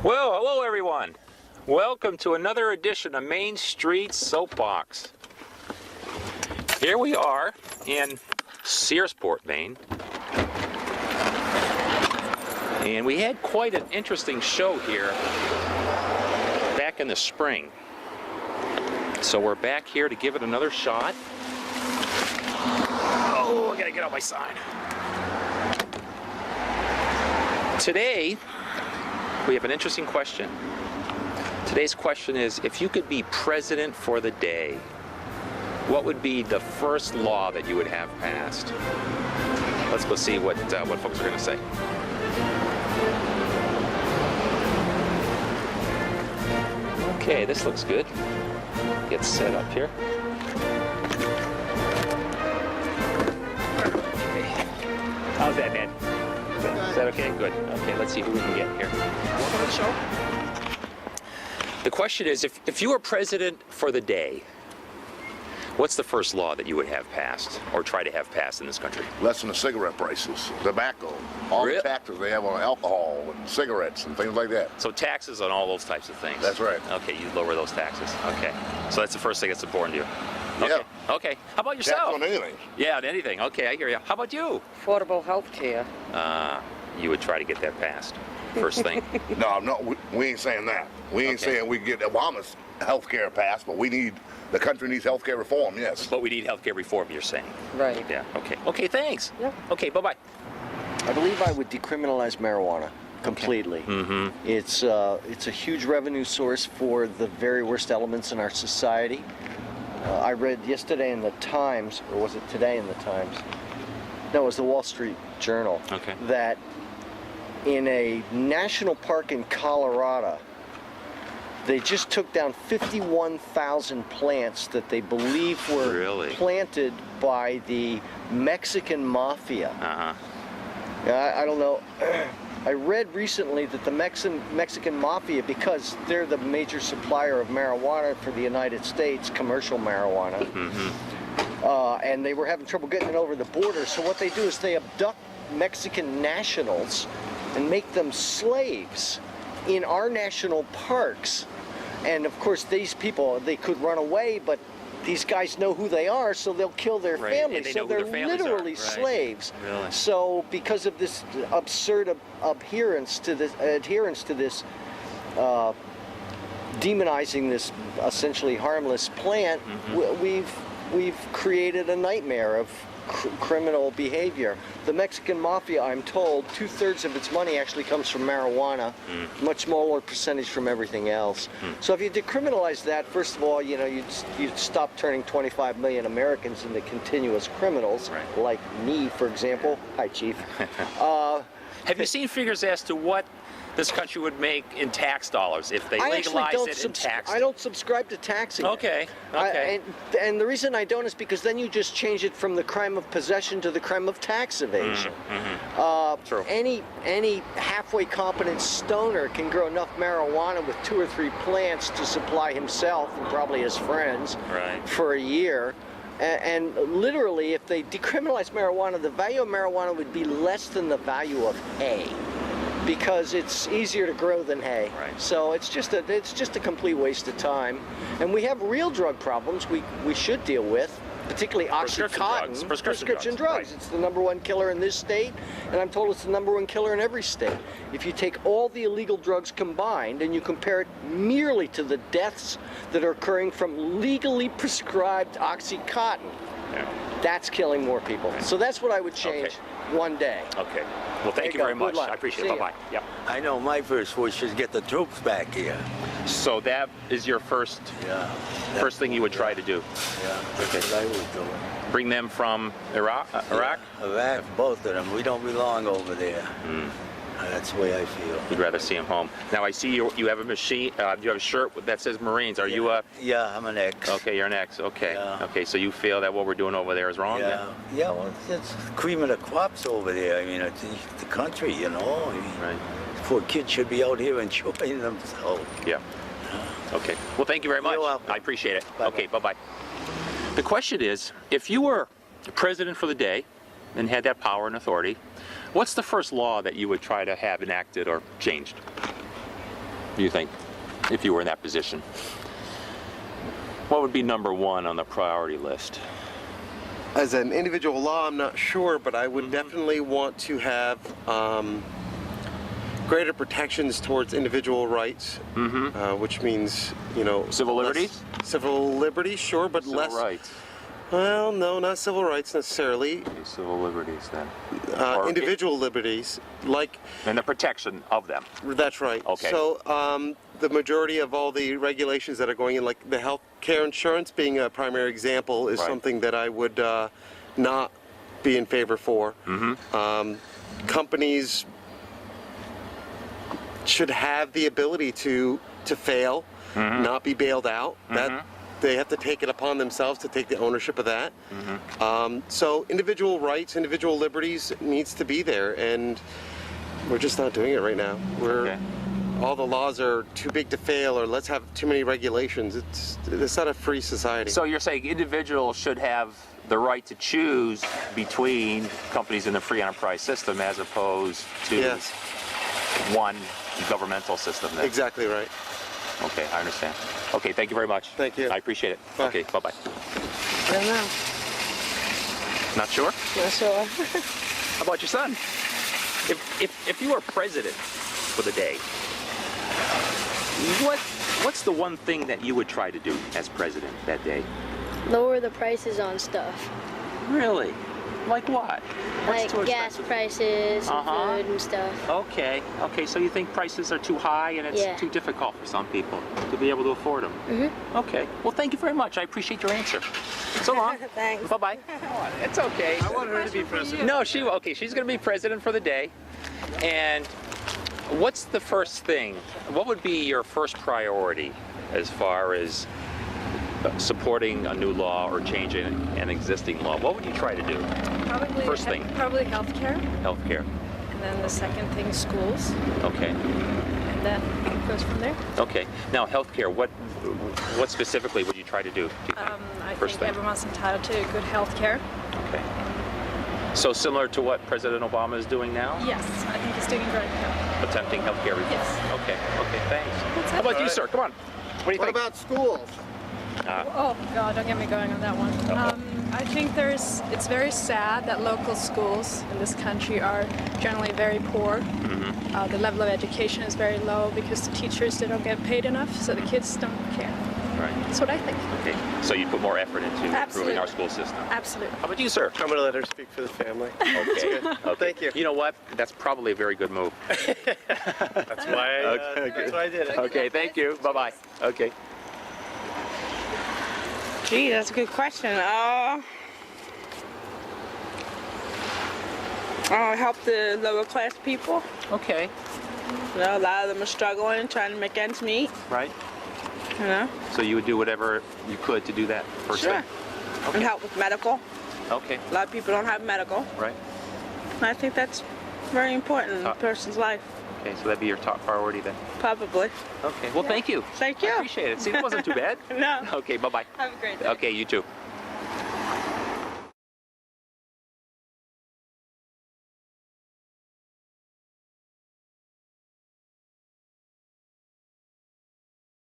Well, hello everyone. Welcome to another edition of Main Street Soapbox. Here we are in Searsport, Maine. And we had quite an interesting show here back in the spring. So we're back here to give it another shot. Oh, I gotta get out my sign. Today, we have an interesting question. Today's question is, if you could be president for the day, what would be the first law that you would have passed? Let's go see what folks are going to say. Okay, this looks good. Get set up here. Okay. How's that, man? Is that okay? Good. Okay, let's see who we can get here. Welcome to the show. The question is, if you were president for the day, what's the first law that you would have passed or try to have passed in this country? Lessen the cigarette prices, tobacco, all the taxes they have on alcohol and cigarettes and things like that. So taxes on all those types of things. That's right. Okay, you lower those taxes. Okay. So that's the first thing that's important to you. Okay. Yeah. Okay. How about yourself? Tax on anything. Yeah, on anything. Okay, I hear you. How about you? Affordable health care. You would try to get that passed. First thing. No, we ain't saying that. We ain't saying we get Obama's health care passed, but the country needs health care reform, yes. But we need health care reform, you're saying. Right. Yeah, okay. Okay, thanks. Yeah. Okay, bye-bye. I believe I would decriminalize marijuana completely. Okay. Mm-hmm. It's a huge revenue source for the very worst elements in our society. I read yesterday in the Times, or was it today in the Times? No, it was the Wall Street Journal. Okay. That in a national park in Colorado, they just took down 51,000 plants that they believe were planted by the Mexican mafia. Uh-huh. I don't know. I read recently that the Mexican mafia, because they're the major supplier of marijuana for the United States, commercial marijuana, and they were having trouble getting it over the border. So what they do is they abduct Mexican nationals and make them slaves in our national parks. And of course, these people, they could run away, but these guys know who they are, so they'll kill their families. So they're literally slaves. Really? So because of this absurd adherence to this demonizing this essentially harmless plant, we've created a nightmare of criminal behavior. The Mexican mafia, I'm told, 2/3 of its money actually comes from marijuana, much smaller percentage from everything else. So if you decriminalize that, first of all, you'd stop turning 25 million Americans into continuous criminals, like me, for example. Hi, Chief. Have you seen figures as to what this country would make in tax dollars if they legalized it and taxed it? I don't subscribe to taxing. Okay. Okay. And the reason I don't is because then you just change it from the crime of possession to the crime of tax evasion. True. Any halfway competent stoner can grow enough marijuana with 2 or 3 plants to supply himself and probably his friends for a year. And literally, if they decriminalize marijuana, the value of marijuana would be less than the value of hay, because it's easier to grow than hay. So it's just a complete waste of time. And we have real drug problems we should deal with, particularly Oxycontin. Prescription drugs. It's the #1 killer in this state, and I'm told it's the #1 killer in every state. If you take all the illegal drugs combined and you compare it merely to the deaths that are occurring from legally prescribed Oxycontin, that's killing more people. So that's what I would change one day. Okay. Well, thank you very much. I appreciate it. Bye-bye. Yep. I know my first wish is get the troops back here. So that is your first thing you would try to do? Yeah, that's what I would do. Bring them from Iraq? Iraq, both of them. We don't belong over there. That's the way I feel. You'd rather see them home. Now, I see you have a machine, you have a shirt that says Marines. Are you a... Yeah, I'm an ex. Okay, you're an ex. Okay. Yeah. Okay, so you feel that what we're doing over there is wrong? Yeah. Yeah, well, it's cream of the crops over there. I mean, it's the country, I mean, poor kids should be out here enjoying themselves. Yeah. Okay. Well, thank you very much. You're welcome. I appreciate it. Bye-bye. Okay, bye-bye. The question is, if you were president for the day and had that power and authority, what's the first law that you would try to have enacted or changed? do you think, if you were in that position? What would be number one on the priority list? As an individual law, I'm not sure, but I would definitely want to have greater protections towards individual rights, which means, Civil liberties? Civil liberties, sure, but Civil less. rights. Well, no, not civil rights necessarily. Okay, civil liberties then. Individual liberties, like. And the protection of them. That's right. Okay. So the majority of all the regulations that are going in, like the health care insurance being a primary example, is Right. something that I would not be in favor for. Companies should have the ability to fail, not be bailed out. That they have to take it upon themselves to take the ownership of that. So individual rights, individual liberties needs to be there, and we're just not doing it right now. All the laws are too big to fail, or let's have too many regulations. It's not a free society. So you're saying individuals should have the right to choose between companies in the free enterprise system as opposed to Yes. one governmental system then? Exactly right. Okay, I understand. Okay, thank you very much. Thank you. I appreciate it. Bye. Okay, bye-bye. I don't know. Not sure? Not sure. How about your son? If you were president for the day, what's the one thing that you would try to do as president that day? Lower the prices on stuff. Really? Like what? What's Like too gas expensive? prices, and Uh-huh. food and stuff. Okay, so you think prices are too high and it's Yeah. too difficult for some people to be able to afford them? Okay, well thank you very much. I appreciate your answer. So long. Thanks. Bye-bye. It's okay. I want her to be president. No, she's going to be president for the day. And what's the first thing? What would be your first priority as far as supporting a new law or changing an existing law? What would you try to do? Probably First thing. Probably healthcare, Healthcare. and then the second thing schools, Okay. and then it goes from there. Okay. Now, healthcare. What specifically would you try to do? I First think thing. everyone's entitled to good healthcare. Okay. So similar to what President Obama is doing now? Yes, I think he's doing great. Attempting healthcare reform. Yes. Okay. Thanks. That's How it. about you, sir? Come on. What do you What think? about schools? Oh God, don't get me going on that one. I think it's very sad that local schools in this country are generally very poor. The level of education is very low because the teachers, they don't get paid enough, so the kids don't care. Right. That's what I think. Okay. So you put more effort into improving Absolutely. our school system. Absolutely. How about you, sir? I'm going to let her speak for the family. Okay. Thank you. You know what? That's probably a very good move. That's why I did it. Okay. Thank you. Bye-bye. Okay. Gee, that's a good question. Help the lower class people. Okay. A lot of them are struggling, trying to make ends meet. Right. So you would do whatever you could to do that first Sure. thing? And Okay. help with medical. Okay. A lot of people don't have medical. Right. And I think that's very important in a person's life. Okay. So that'd be your top priority then. Probably. Okay. Well, thank you. Thank I you. appreciate it. See, it wasn't too bad. No. Okay. Bye-bye. Have a great day. Okay. You too.